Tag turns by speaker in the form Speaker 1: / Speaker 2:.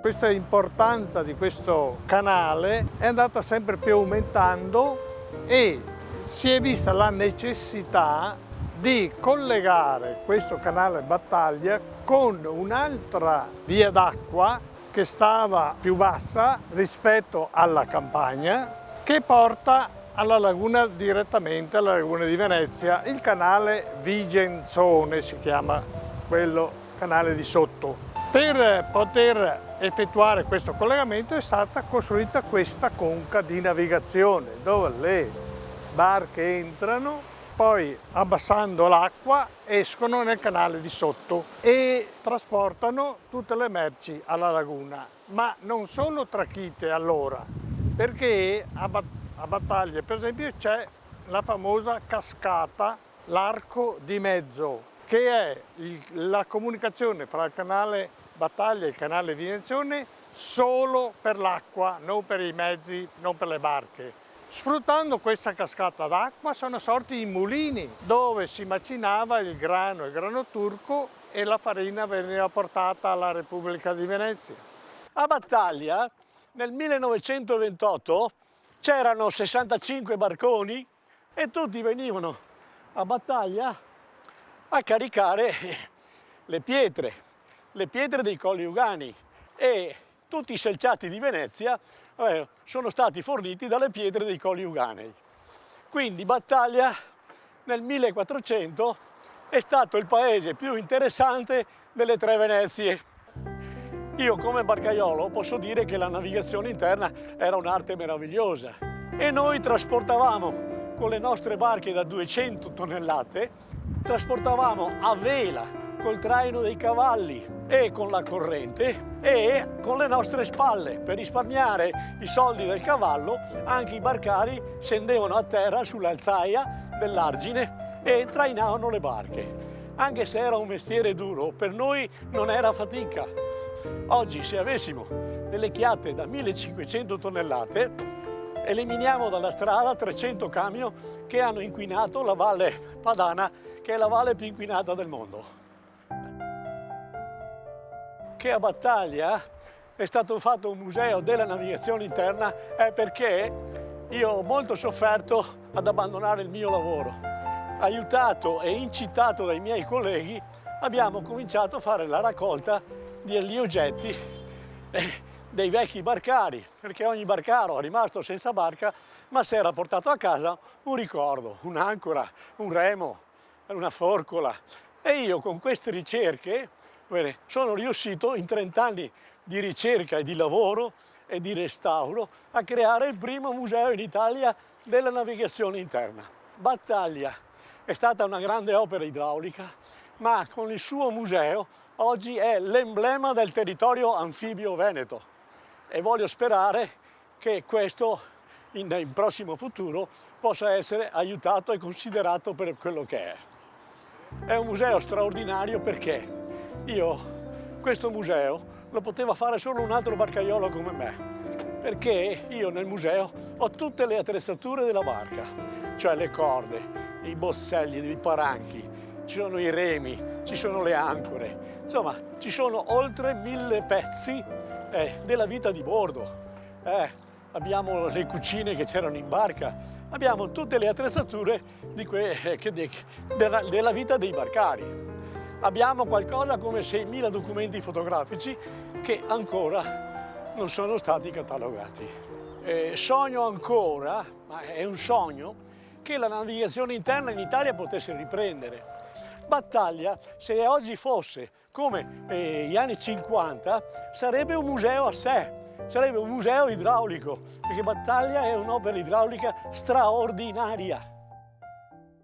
Speaker 1: questa importanza di questo canale è andata sempre più aumentando e si è vista la necessità di collegare questo canale Battaglia con un'altra via d'acqua che stava più bassa rispetto alla campagna, che porta alla laguna direttamente, alla laguna di Venezia, il canale Vigenzone si chiama, quello canale di sotto. Per poter effettuare questo collegamento è stata costruita questa conca di navigazione dove le barche entrano, poi abbassando l'acqua escono nel canale di sotto e trasportano tutte le merci alla laguna, ma non solo trachite allora, perché a Battaglia per esempio c'è la famosa cascata l'Arco di Mezzo, che è la comunicazione fra il canale Battaglia e il canale Vigenzone solo per l'acqua, non per i mezzi, non per le barche. Sfruttando questa cascata d'acqua sono sorti i mulini dove si macinava il grano turco, e la farina veniva portata alla Repubblica di Venezia.
Speaker 2: A Battaglia nel 1928 c'erano 65 barconi e tutti venivano a Battaglia a caricare le pietre dei Colli Ugani, e tutti i selciati di Venezia sono stati forniti dalle pietre dei Colli Uganei. Quindi Battaglia nel 1400 è stato il paese più interessante delle tre Venezie. Io come barcaiolo posso dire che la navigazione interna era un'arte meravigliosa e noi trasportavamo con le nostre barche da 200 tonnellate, trasportavamo a vela col traino dei cavalli e con la corrente e con le nostre spalle. Per risparmiare i soldi del cavallo anche i barcari scendevano a terra sull'alzaia dell'argine e trainavano le barche. Anche se era un mestiere duro, per noi non era fatica. Oggi se avessimo delle chiatte da 1500 tonnellate, eliminiamo dalla strada 300 camion che hanno inquinato la Valle Padana, che è la valle più inquinata del mondo. Che a Battaglia è stato fatto un museo della navigazione interna è perché io ho molto sofferto ad abbandonare il mio lavoro. Aiutato e incitato dai miei colleghi, abbiamo cominciato a fare la raccolta degli oggetti dei vecchi barcari, perché ogni barcaro è rimasto senza barca, ma si era portato a casa un ricordo, un'ancora, un remo, una forcola. E io con queste ricerche sono riuscito in 30 anni di ricerca e di lavoro e di restauro a creare il primo museo in Italia della navigazione interna. Battaglia è stata una grande opera idraulica, ma con il suo museo oggi è l'emblema del territorio anfibio veneto e voglio sperare che questo in prossimo futuro possa essere aiutato e considerato per quello che è. È un museo straordinario perché questo museo lo poteva fare solo un altro barcaiolo come me, perché io nel museo ho tutte le attrezzature della barca, cioè le corde, i bozzelli, i paranchi, ci sono i remi, ci sono le ancore, insomma ci sono oltre 1000 pezzi della vita di bordo. Abbiamo le cucine che c'erano in barca, abbiamo tutte le attrezzature della vita dei barcari. Abbiamo qualcosa come 6.000 documenti fotografici che ancora non sono stati catalogati. Sogno ancora, ma è un sogno, che la navigazione interna in Italia potesse riprendere. Battaglia, se oggi fosse come gli anni 50, sarebbe un museo a sé, sarebbe un museo idraulico, perché Battaglia è un'opera idraulica straordinaria.